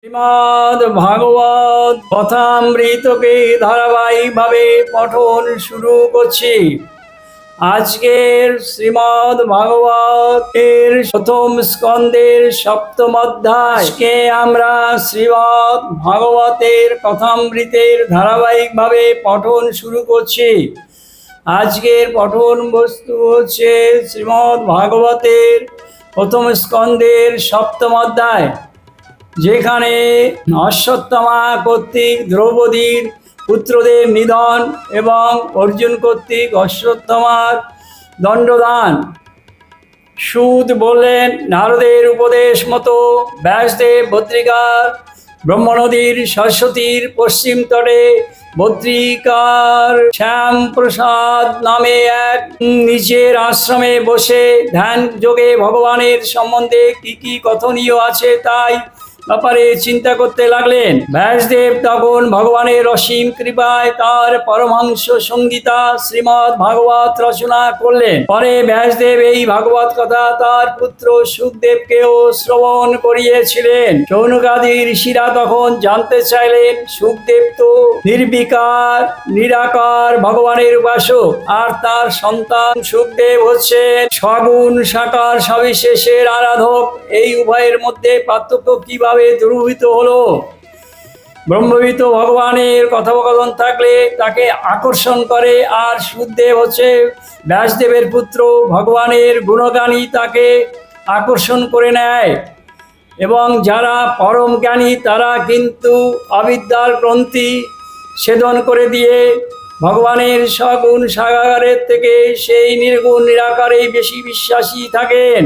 শ্রীমদ্ ভাগবত কথামৃতকে ধারাবাহিকভাবে পঠন শুরু করছি। আজকের শ্রীমদ্ ভাগবতের প্রথম স্কন্দের সপ্তম অধ্যায়। আজকে আমরা শ্রীমদ্ ভাগবতের কথামৃতের ধারাবাহিকভাবে পঠন শুরু করছি। আজকের পঠন বস্তু হচ্ছে শ্রীমদ্ ভাগবতের প্রথম স্কন্দের সপ্তম অধ্যায়, যেখানে অশ্বত্থামা কর্তৃক দ্রৌপদীর পুত্রদের নিধন এবং অর্জুন কর্তৃক অশ্বত্থামার দণ্ডদান। সুদ বললেন, নারদের উপদেশ মতো ব্যাসদেব বদ্রিকার ব্রহ্মনদীর সরস্বতীর পশ্চিম তটে বদ্রিকার শ্যামপ্রসাদ নামে এক নিজের আশ্রমে বসে ধ্যান যোগে ভগবানের সম্বন্ধে কি কি কথনীয় আছে তাই ব্যাপারে চিন্তা করতে লাগলেন। ব্যাসদেব তখন ভগবানের অসীম কৃপায় তার পরমহংস সংগীতা শ্রীমদ্ ভাগবত রচনা করলেন। পরে ব্যাসদেব এই ভাগবত কথা তার পুত্র সুখদেবকেও শ্রবণ করিয়েছিলেন। শৌনকাদি ঋষিরা তখন জানতে চাইলেন, সুখদেব তো নির্বিকার নিরাকার ভগবানের উপাসক, আর তার সন্তান সুখদেব হচ্ছেন সগুণ সাকার সবিশেষের আরাধক। এই উভয়ের মধ্যে পার্থক্য কিভাবে দূরীভূত হলো? ব্রহ্মবিত ভগবানের কথোপকথন থাকলে তাকে আকর্ষণ করে, আর সুখদেব হচ্ছে ব্যাসদেবের পুত্র, ভগবানের গুণগানী তাকে আকর্ষণ করে নেয়। এবং যারা পরম জ্ঞানী তারা কিন্তু অবিদ্যার গ্রন্থি ছেদন করে দিয়ে ভগবানের সগুণ সাকারের থেকে সেই নির্গুণ নিরাকারেই বেশি বিশ্বাসী থাকেন।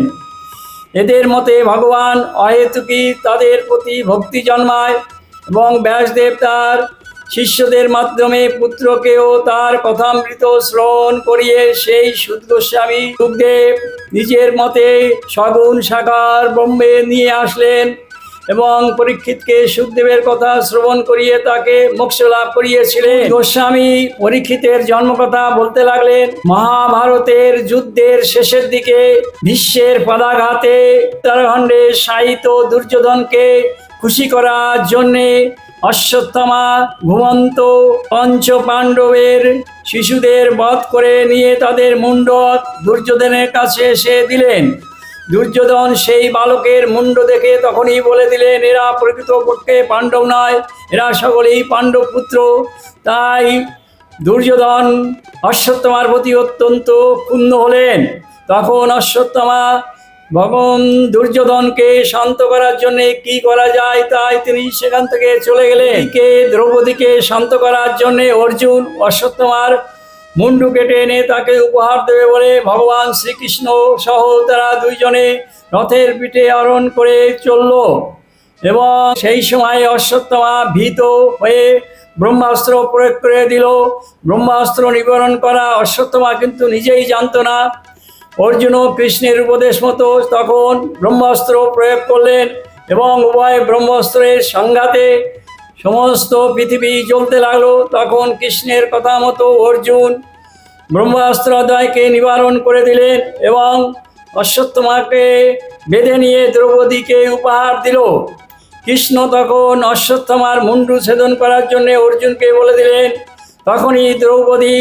এদের মতে ভগবান অহেতুকী তাদের প্রতি ভক্তি জন্মায়, এবং ব্যাসদেব তার শিষ্যদের মাধ্যমে পুত্রকেও তার কথামৃত শ্রবণ করিয়ে সেই সুত গোস্বামী সুখদেব নিজের মতে সগুণ সাকার ব্রহ্মে নিয়ে আসলেন এবং পরীক্ষিতকে সুখদেবের কথা শ্রবণ করিয়ে তাকে মোক্ষ লাভ করিয়েছিলেন। গোস্বামী পরীক্ষিতের জন্মকথা বলতে লাগলেন। মহাভারতের যুদ্ধের শেষের দিকে ভীষ্মের পদাঘাতে উত্তরাখণ্ডে শায়িত দুর্যোধনকে খুশি করার জন্যে অশ্বত্থামা ঘুমন্ত পঞ্চ পাণ্ডবের শিশুদের বধ করে নিয়ে তাদের মুণ্ডক দুর্যোধনের কাছে এসে দিলেন। দুর্যোধন সেই বালকের মুণ্ড দেখে তখনই বলে দিলেন, এরা প্রকৃতপক্ষে পাণ্ডব নয়, এরা সকলেই পাণ্ডব পুত্র। তাই দুর্যোধন অশ্বত্থামার প্রতি অত্যন্ত ক্ষুণ্ণ হলেন। তখন অশ্বত্থামা ভগবান দুর্যোধনকে শান্ত করার জন্য কি করা যায় তাই তিনি সেখান থেকে চলে গেলেন। দ্রৌপদীকে শান্ত করার জন্য অর্জুন অশ্বত্থামার মুন্ডু কেটে এনে তাকে উপহার দেবে বলে ভগবান শ্রীকৃষ্ণ সহ তারা দুইজনে রথের পিঠে আরোহণ করে চলল। এবং সেই সময় অশ্বত্থামা ভীত হয়ে ব্রহ্মাস্ত্র প্রয়োগ করে দিল। ব্রহ্মাস্ত্র নিবারণ করা অশ্বত্থামা কিন্তু নিজেই জানত না। অর্জুনও কৃষ্ণের উপদেশ মতো তখন ব্রহ্মাস্ত্র প্রয়োগ করলেন, এবং উভয় ব্রহ্মাস্ত্রের সংঘাতে সমস্ত পৃথিবী জ্বলতে লাগলো। তখন কৃষ্ণের কথা মতো অর্জুন ব্রহ্মাস্ত্রদ্বয়কে নিবারণ করে দিলেন এবং অশ্বত্থামাকে বেঁধে নিয়ে দ্রৌপদীকে উপহার দিল। কৃষ্ণ তখন অশ্বত্থামার মুন্ডু ছেদন করার জন্য অর্জুনকে বলে দিলেন। তখনই দ্রৌপদী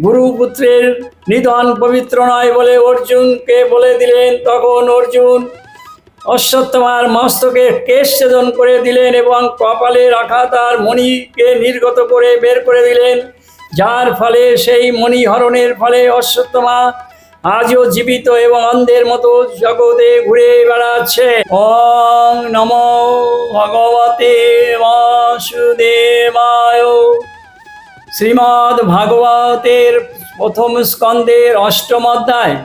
গুরুপুত্রের নিধন পবিত্র নয় বলে অর্জুনকে বলে দিলেন। তখন অর্জুন অশ্বত্থামার মস্তকে কেশ ছেদন করে দিলেন এবং কপালে রাখা তার মণিকে নির্গত করে বের করে দিলেন, যার ফলে সেই মণি হরণের ফলে অশ্বত্থামা আজও জীবিত এবং অন্ধের মতো জগতে ঘুরে বেড়াচ্ছে। ওং নমো ভগবতে বাসুদেবায়। শ্রীমদ্ ভাগবতের প্রথম স্কন্দের অষ্টম অধ্যায়।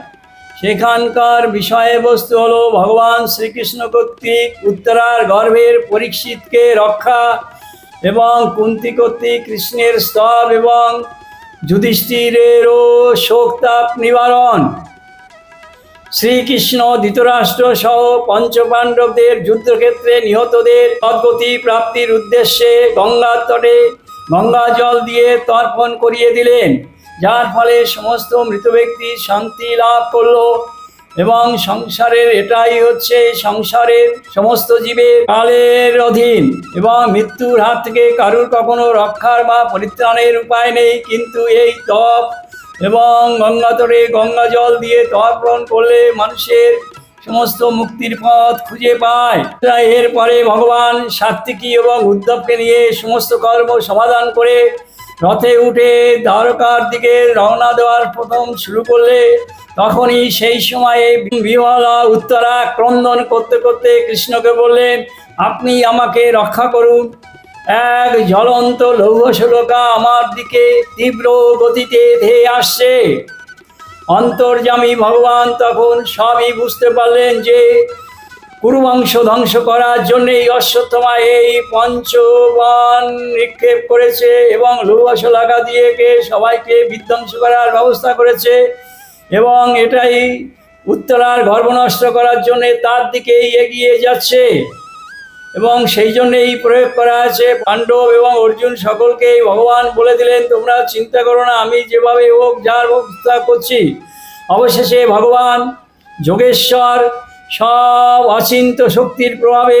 সেখানকার বিষয়বস্তু হলো ভগবান শ্রীকৃষ্ণ কর্তৃক উত্তরার গর্ভের পরীক্ষিতকে রক্ষা এবং কুন্তি কর্তৃক কৃষ্ণের স্তব এবং যুধিষ্ঠিরেরও শোকতাপ নিবারণ। শ্রীকৃষ্ণ ধৃতরাষ্ট্র সহ পঞ্চপাণ্ডবদের যুদ্ধক্ষেত্রে নিহতদের সদ্গতি প্রাপ্তির উদ্দেশ্যে গঙ্গার তটে গঙ্গা জল দিয়ে তর্পণ করিয়ে দিলেন, যার ফলে সমস্ত মৃত ব্যক্তি শান্তি লাভ করল। এবং সংসারের এটাই হচ্ছে সংসারের সমস্ত জীবের কালের অধীন এবং মৃত্যুর হাত থেকে কারুর কখনো রক্ষার বা পরিত্রাণের উপায় নেই। কিন্তু এই তপ এবং গঙ্গাতরে গঙ্গা জল দিয়ে তর্পণ করলে মানুষের সমস্ত মুক্তির পথ খুঁজে পায়। এরপরে ভগবান সাত্বিকী এবং উদ্ধবকে নিয়ে সমস্ত কর্ম সমাধান করে রথে উঠে দ্বারকার দিকে রওনা দেওয়ার প্রথম শুরু করলে তখনই সেই সময়ে বিমলা উত্তরা ক্রন্দন করতে করতে কৃষ্ণকে বললেন, আপনি আমাকে রক্ষা করুন। এক জ্বলন্ত লৌহশোলকা আমার দিকে তীব্র গতিতে ধেয়ে আসছে। অন্তর্যামী ভগবান তখন সবই বুঝতে পারলেন যে কুরুবংশ ধ্বংস করার জন্য এই অশ্বত্থমা এই পঞ্চবাণ নিক্ষেপ করেছে এবং লৌহশোলকা দিয়ে সবাইকে বিধ্বংস করার ব্যবস্থা করেছে এবং এটাই উত্তরার গর্ভ নষ্ট করার জন্য তার দিকেই এগিয়ে যাচ্ছে এবং সেই জন্যই প্রয়োগ করা আছে। পাণ্ডব এবং অর্জুন সকলকেই ভগবান বলে দিলেন, তোমরা চিন্তা করো না, আমি যেভাবে হোক যার ব্যবস্থা করছি। অবশেষে ভগবান যোগেশ্বর সব অচিন্ত শক্তির প্রভাবে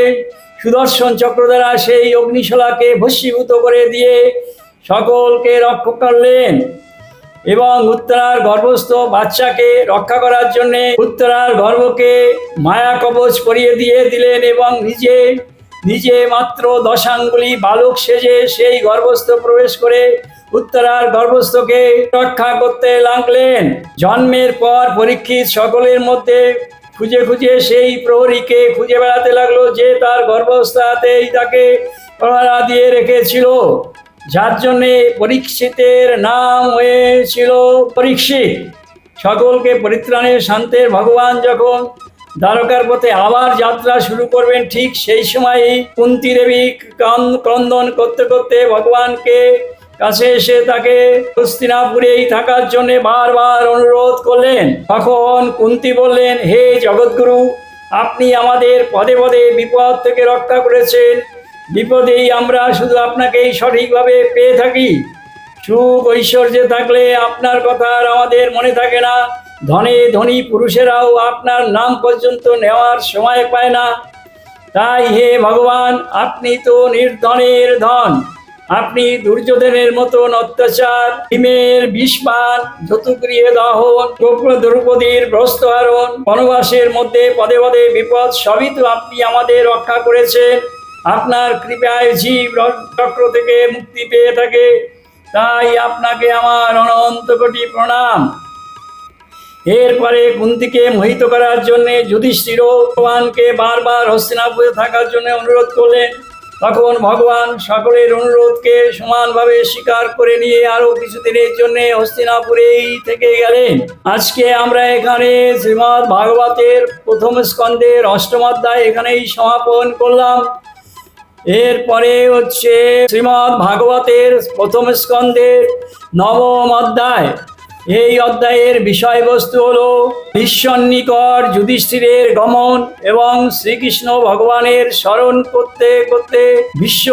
সুদর্শন চক্র দ্বারা সেই অগ্নিশলাকে ভস্মীভূত করে দিয়ে সকলকে রক্ষা করলেন এবং উত্তরার গর্ভস্থ বাচ্চাকে রক্ষা করার জন্যে উত্তরার গর্ভকে মায়া কবচ পরিয়ে দিয়ে দিলেন এবং নিজে মাত্র 10 আঙ্গুলি বালক সেজে সেই গর্ভস্থ প্রবেশ করে উত্তরার গর্ভস্থকে রক্ষা করতে লাগলেন। জন্মের পর পরীক্ষিত সকলের মধ্যে খুঁজে খুঁজে সেই প্রহরীকে খুঁজে বেড়াতে লাগলো যে তার গর্ভাবস্থাতেই তাকে প্রহরা দিয়ে রেখেছিল, যার জন্যে পরীক্ষিতের নাম হয়েছিল পরীক্ষিত। সকলকে পরিত্রাণের শান্তের ভগবান যখন দ্বারকার পথে আবার যাত্রা শুরু করবেন, ঠিক সেই সময়ই কুন্তী দেবী ক্রন্দন করতে করতে ভগবানকে কাছে এসে তাকে হস্তিনাপুরেই থাকার জন্য বারবার অনুরোধ করলেন। তখন কুন্তী বললেন, হে জগৎগুরু, আপনি আমাদের পদে পদে বিপদ থেকে রক্ষা করেছেন। বিপদেই আমরা শুধু আপনাকেই সঠিকভাবে পেয়ে থাকি। সুখ ঐশ্বর্যে থাকলে আপনার কথা আর আমাদের মনে থাকে না। ধনে ধনী পুরুষেরাও আপনার নাম পর্যন্ত নেওয়ার সময় পায় না। তাই হে ভগবান, আপনি তো নির্ধনের ধন। আপনি দুর্যোধনের মতন অত্যাচার, ভীমের বিষপান, যতুগৃহে দহন, দ্রৌপদীর বস্ত্রহরণ, বনবাসের মধ্যে পদে পদে বিপদ সবই তো আপনি আমাদের রক্ষা করেছেন। আপনার কৃপায় জীব চক্র থেকে মুক্তি পেয়ে থাকে। তাই আপনাকে আমার অনন্ত কোটি প্রণাম। এরপরে কুন্তীকে মোহিত করার জন্য যুধিষ্ঠির ভগবানকে বারবার হস্তিনাপুরে থাকার জন্য অনুরোধ করলেন। তখন ভগবান সকলের অনুরোধকে সমানভাবে স্বীকার করে নিয়ে আরো কিছুদিনের জন্য হস্তিনাপুরেই থেকে গেলেন। আজকে আমরা এখানে শ্রীমদ্ ভাগবতের প্রথম স্কন্ধের 8ম অধ্যায় এখানেই সমাপন করলাম। এরপরে হচ্ছে শ্রীমদ্ ভাগবতের প্রথম স্কন্ধের 9ম অধ্যায়। এই অধ্যায়ের বিষয়বস্তু হলো ঈশ্বর নিকট যুধিষ্ঠিরের গমন এবং শ্রীকৃষ্ণ ভগবানের স্মরণ করতে করতে বিশ্ব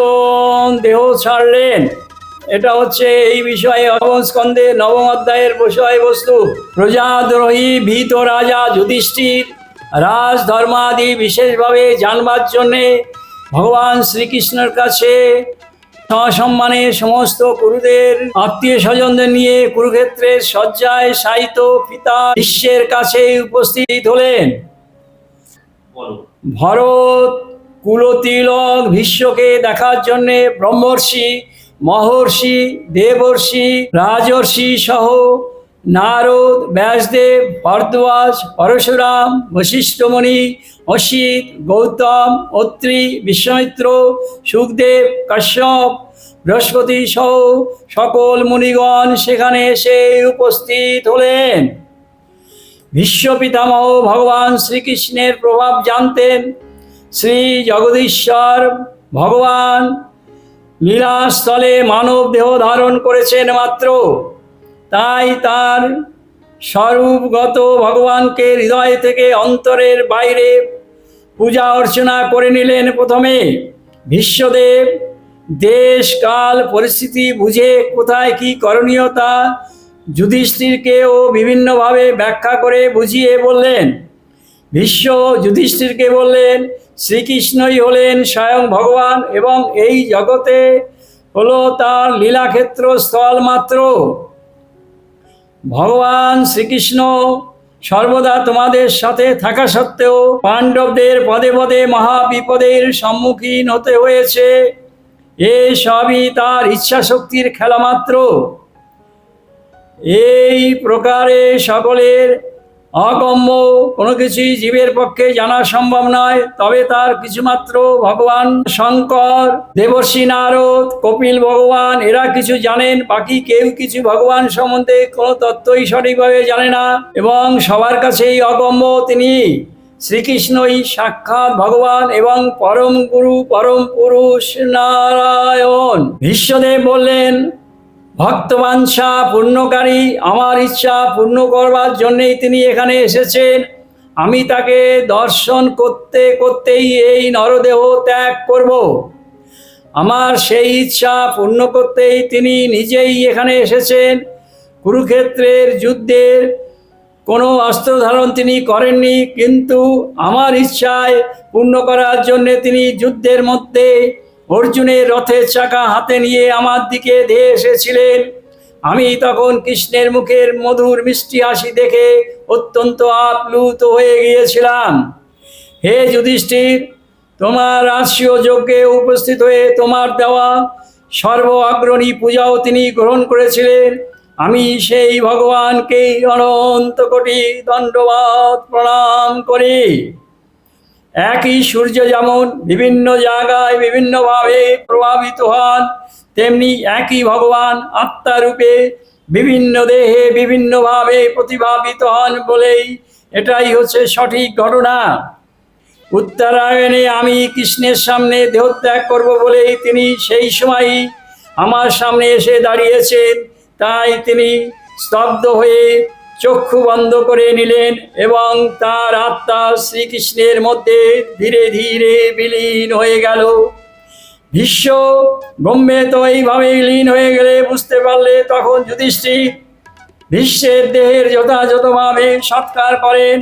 দেহ ছাড়লেন। এটা হচ্ছে এই বিষয়ে নবম স্কন্ধের 9ম অধ্যায়ের বিষয়বস্তু। প্রজাদ্রোহী ভীত রাজা যুধিষ্ঠির রাজধর্মাদি বিশেষভাবে জানবার জন্যে ভগবান শ্রীকৃষ্ণের কাছে সসম্মানে সমস্ত কুরুদের আত্মীয় স্বজনদের নিয়ে কুরুক্ষেত্রের শয্যায় শায়িত পিতা বিশ্বের কাছে উপস্থিত হলেন। ভরত কুলতিলক ভীষ্মকে দেখার জন্য ব্রহ্মর্ষি, মহর্ষি, দেবর্ষি, রাজর্ষি সহ নারদ, ব্যাসদেব, ভরদ্বাজ, পরশুরাম, বশিষ্ঠমণি, অসিত, গৌতম, অত্রি, বিশ্বামিত্র, সুখদেব, কাশ্যপ, বৃহস্পতি সহ সকল মুনিগণ সেখানে এসে উপস্থিত হলেন। ভীষ্ম পিতামহ ভগবান শ্রীকৃষ্ণের প্রভাব জানতেন। শ্রী জগদীশ্বর ভগবান লীলাস্থলে মানব দেহ ধারণ করেছেন মাত্র, তাই তার স্বরূপগত ভগবানকে হৃদয় থেকে অন্তরের বাইরে পূজা অর্চনা করে নিলেন। প্রথমে ভীষ্মদেব দেশ কাল পরিস্থিতি বুঝে কোথায় কি করণীয় তা যুধিষ্ঠিরকেও বিভিন্নভাবে ব্যাখ্যা করে বুঝিয়ে বললেন। ভীষ্ম যুধিষ্ঠিরকে বললেন, শ্রীকৃষ্ণই হলেন স্বয়ং ভগবান এবং এই জগতে হলো তার লীলাক্ষেত্র স্থল মাত্র। ভগবান শ্রীকৃষ্ণ সর্বদা তোমাদের সাথে থাকা সত্ত্বেও পাণ্ডবদের পদে পদে মহাবিপদের সম্মুখীন হতে হয়েছে। এ সবই তার ইচ্ছা শক্তির খেলা মাত্র। এই প্রকারে সকলের অগম্য কোনো কিছুই জীবের পক্ষে জানা সম্ভব নয়। তবে তার কিছুমাত্র ভগবান শঙ্কর, দেবর্ষি নারদ, কপিল ভগবান এরা কিছু জানেন, বাকি কেউ কিছু ভগবান সম্বন্ধে কোনো তত্ত্বই সঠিকভাবে জানে না এবং সবার কাছেই অগম্য। তিনি শ্রীকৃষ্ণই সাক্ষাৎ ভগবান এবং পরম গুরু পরম পুরুষ নারায়ণ। ভীষ্মদেব বললেন, ভক্তবাঞ্ছা পূর্ণকারী, আমার ইচ্ছা পূর্ণ করবার জন্যেই তিনি এখানে এসেছেন। আমি তাকে দর্শন করতে করতেই এই নরদেহ ত্যাগ করব। আমার সেই ইচ্ছা পূর্ণ করতেই তিনি নিজেই এখানে এসেছেন। কুরুক্ষেত্রের যুদ্ধের কোনো অস্ত্র ধারণ তিনি করেননি, কিন্তু আমার ইচ্ছায় পূর্ণ করার জন্যে তিনি যুদ্ধের মধ্যে অর্জুনের রথের চাকা হাতে নিয়ে আমার দিকে ধেয়ে এসেছিলেন। আমি তখন কৃষ্ণের মুখের মধুর মিষ্টি হাসি দেখে অত্যন্ত আপ্লুত হয়ে গিয়েছিলাম। হে যুধিষ্ঠির, তোমার রাষ্ট্রীয় যজ্ঞে উপস্থিত হয়ে তোমার দেওয়া সর্ব অগ্রণী পূজাও তিনি গ্রহণ করেছিলেন। আমি সেই ভগবানকে অনন্ত কোটি দণ্ডবাদ প্রণাম করি। একই সূর্য যেমন বিভিন্ন জায়গায় বিভিন্নভাবে প্রভাবিত হন, তেমনি একই ভগবান আত্মারূপে বিভিন্ন দেহে বিভিন্নভাবে প্রতিভাবিত হন বলেই এটাই হচ্ছে সঠিক ঘটনা। উত্তরায়ণে আমি কৃষ্ণের সামনে দেহত্যাগ করব বলেই তিনি সেই সময়ই আমার সামনে এসে দাঁড়িয়েছেন। তাই তিনি স্তব্ধ হয়ে চক্ষু বন্ধ করে নিলেন এবং তার আত্মা শ্রীকৃষ্ণের মধ্যে ধীরে ধীরে বিলীন হয়ে গেল। ভীষ্ম ব্রহ্মে তো এইভাবেই লীন হয়ে গেলে বুঝতে পারলে তখন যুধিষ্ঠির ভীষ্মের দেহের যথাযথভাবে সৎকার করেন।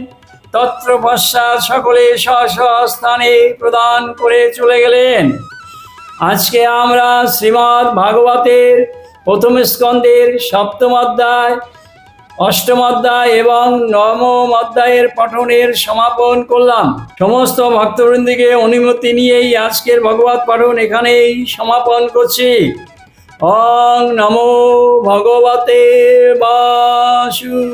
তত্র পশ্চাৎ সকলে স্ব স্ব স্থানে প্রদান করে চলে গেলেন। আজকে আমরা শ্রীমদ্ ভাগবতের প্রথম স্কন্ধের সপ্তম অধ্যায়, অষ্টম অধ্যায় এবং নবম অধ্যায়ের পঠনের সমাপন করলাম। সমস্ত ভক্তবৃন্দকে অনুমতি নিয়েই আজকের ভগবত পঠন এখানেই সমাপন করছি। ওং নমো ভগবতে বাসুদেবায়।